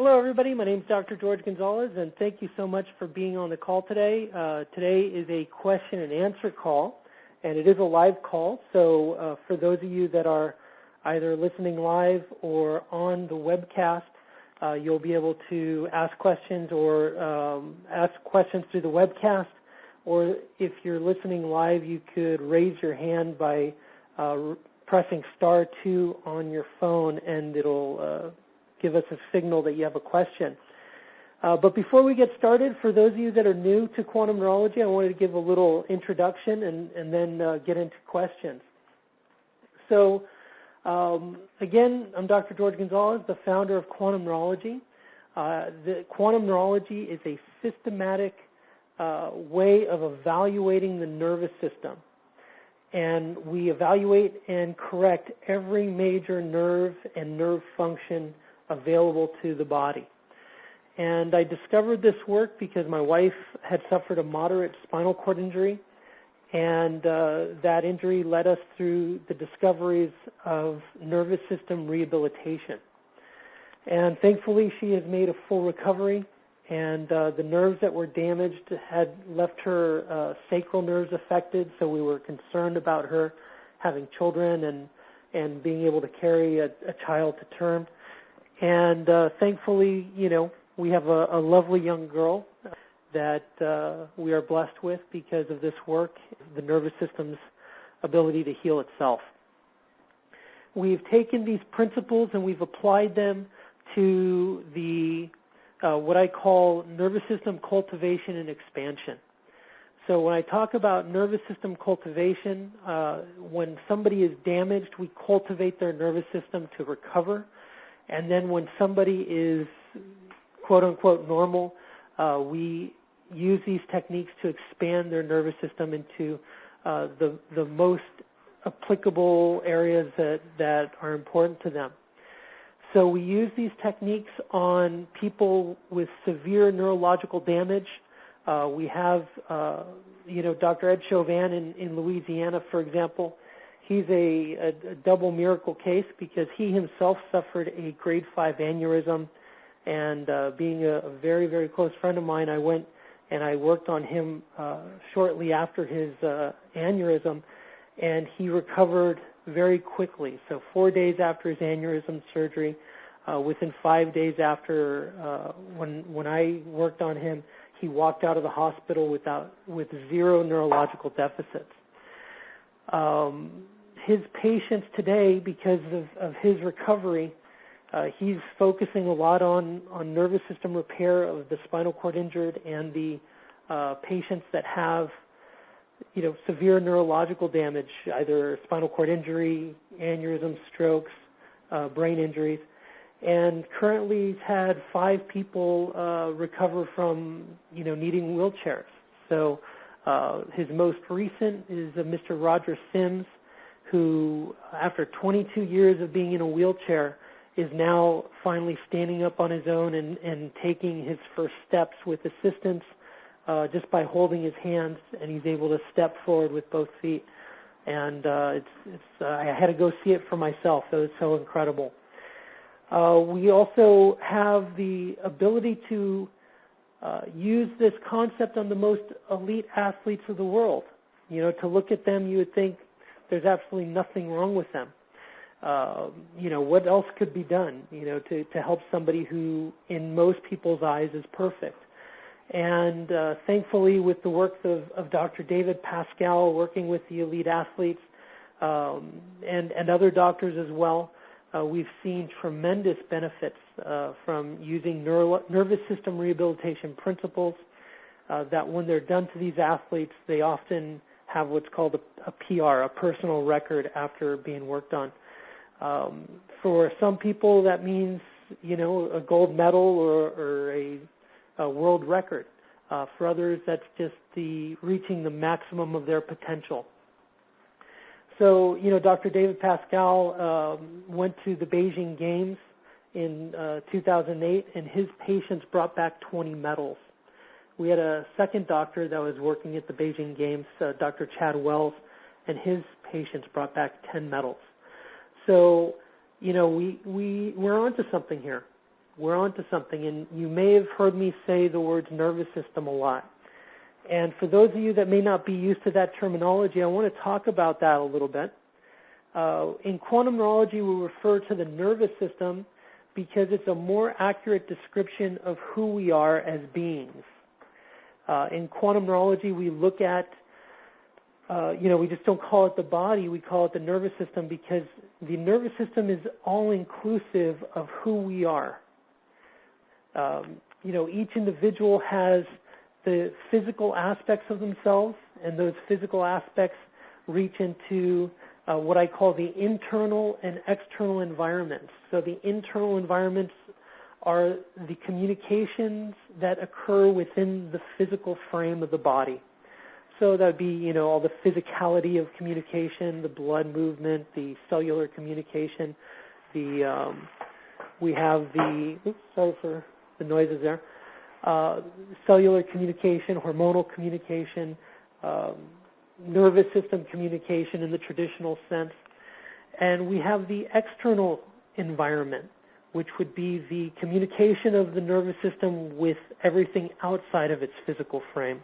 Hello, everybody. My name is Dr. George Gonzalez, and thank you so much for being on the call today. Today is a question and answer call, and it is a live call. So for those of you that are either listening live or on the webcast, you'll be able to ask questions or ask questions through the webcast. Or if you're listening live, you could raise your hand by pressing *2 on your phone, and it'll give us a signal that you have a question. But before we get started, for those of you that are new to quantum neurology, I wanted to give a little introduction and then get into questions. So again, I'm Dr. George Gonzalez, the founder of quantum neurology. The quantum neurology is a systematic way of evaluating the nervous system. And we evaluate and correct every major nerve and nerve function available to the body. And I discovered this work because my wife had suffered a moderate spinal cord injury, and that injury led us through the discoveries of nervous system rehabilitation. And thankfully, she has made a full recovery, and the nerves that were damaged had left her sacral nerves affected, so we were concerned about her having children and being able to carry a child to term. And thankfully, we have a lovely young girl that we are blessed with because of this work, the nervous system's ability to heal itself. We've taken these principles and we've applied them to the what I call nervous system cultivation and expansion. So when I talk about nervous system cultivation, when somebody is damaged, we cultivate their nervous system to recover. And then when somebody is quote-unquote normal, we use these techniques to expand their nervous system into the most applicable areas that are important to them. So we use these techniques on people with severe neurological damage. We have, Dr. Ed Chauvin in Louisiana, for example. He's a double miracle case because he himself suffered a grade 5 aneurysm, and being a very, very close friend of mine, I went and I worked on him shortly after his aneurysm, and he recovered very quickly. So 4 days after his aneurysm surgery, within 5 days after when I worked on him, he walked out of the hospital with zero neurological deficits. His patients today, because of his recovery, he's focusing a lot on nervous system repair of the spinal cord injured and the patients that have severe neurological damage, either spinal cord injury, aneurysms, strokes, brain injuries. And currently he's had 5 people recover from, needing wheelchairs. So his most recent is Mr. Roger Sims, who, after 22 years of being in a wheelchair, is now finally standing up on his own and taking his first steps with assistance just by holding his hands, and he's able to step forward with both feet. And I had to go see it for myself. It was so incredible. We also have the ability to use this concept on the most elite athletes of the world. To look at them, you would think there's absolutely nothing wrong with them. What else could be done, to help somebody who, in most people's eyes, is perfect? And thankfully, with the work of Dr. David Pascal, working with the elite athletes and other doctors as well, we've seen tremendous benefits from using nervous system rehabilitation principles that when they're done to these athletes, they often have what's called a PR, a personal record after being worked on. For some people, that means, a gold medal or a world record. For others, that's just reaching the maximum of their potential. So, Dr. David Pascal went to the Beijing Games in 2008, and his patients brought back 20 medals. We had a second doctor that was working at the Beijing Games, Dr. Chad Wells, and his patients brought back 10 medals. So, we're onto something here. we're onto something. And you may have heard me say the words nervous system a lot. And for those of you that may not be used to that terminology, I want to talk about that a little bit. In quantum neurology, we refer to the nervous system because it's a more accurate description of who we are as beings. In quantum neurology, we look at, we just don't call it the body, we call it the nervous system because the nervous system is all-inclusive of who we are. Each individual has the physical aspects of themselves, and those physical aspects reach into what I call the internal and external environments. So the internal environments are the communications that occur within the physical frame of the body. So that would be, all the physicality of communication, the blood movement, the cellular communication, we have the, sorry for the noises there, cellular communication, hormonal communication, nervous system communication in the traditional sense. And we have the external environment, which would be the communication of the nervous system with everything outside of its physical frame.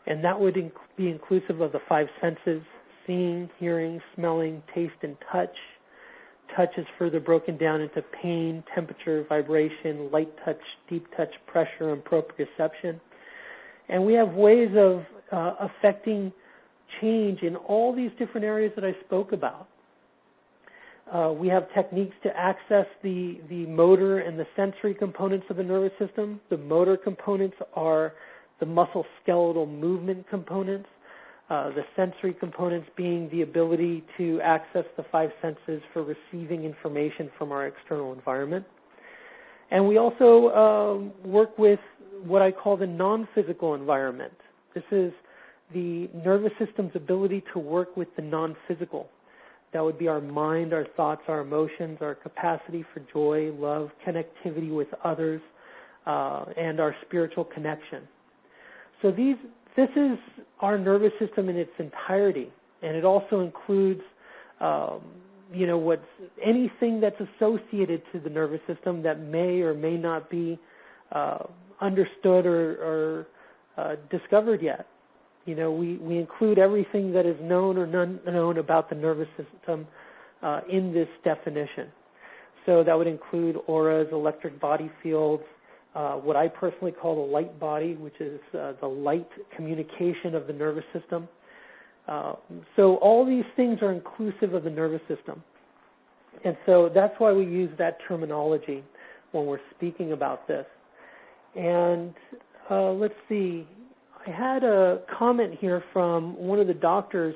And that would be inclusive of the five senses: seeing, hearing, smelling, taste, and touch. Touch is further broken down into pain, temperature, vibration, light touch, deep touch, pressure, and proprioception. And we have ways of affecting change in all these different areas that I spoke about. We have techniques to access the motor and the sensory components of the nervous system. The motor components are the muscle-skeletal movement components, the sensory components being the ability to access the five senses for receiving information from our external environment. And we also work with what I call the non-physical environment. This is the nervous system's ability to work with the non-physical. That would be our mind, our thoughts, our emotions, our capacity for joy, love, connectivity with others, and our spiritual connection. So this is our nervous system in its entirety, and it also includes, anything that's associated to the nervous system that may or may not be understood or discovered yet. We include everything that is known or unknown about the nervous system in this definition. So that would include auras, electric body fields, what I personally call the light body, which is the light communication of the nervous system. So all these things are inclusive of the nervous system. And so that's why we use that terminology when we're speaking about this. And let's see. I had a comment here from one of the doctors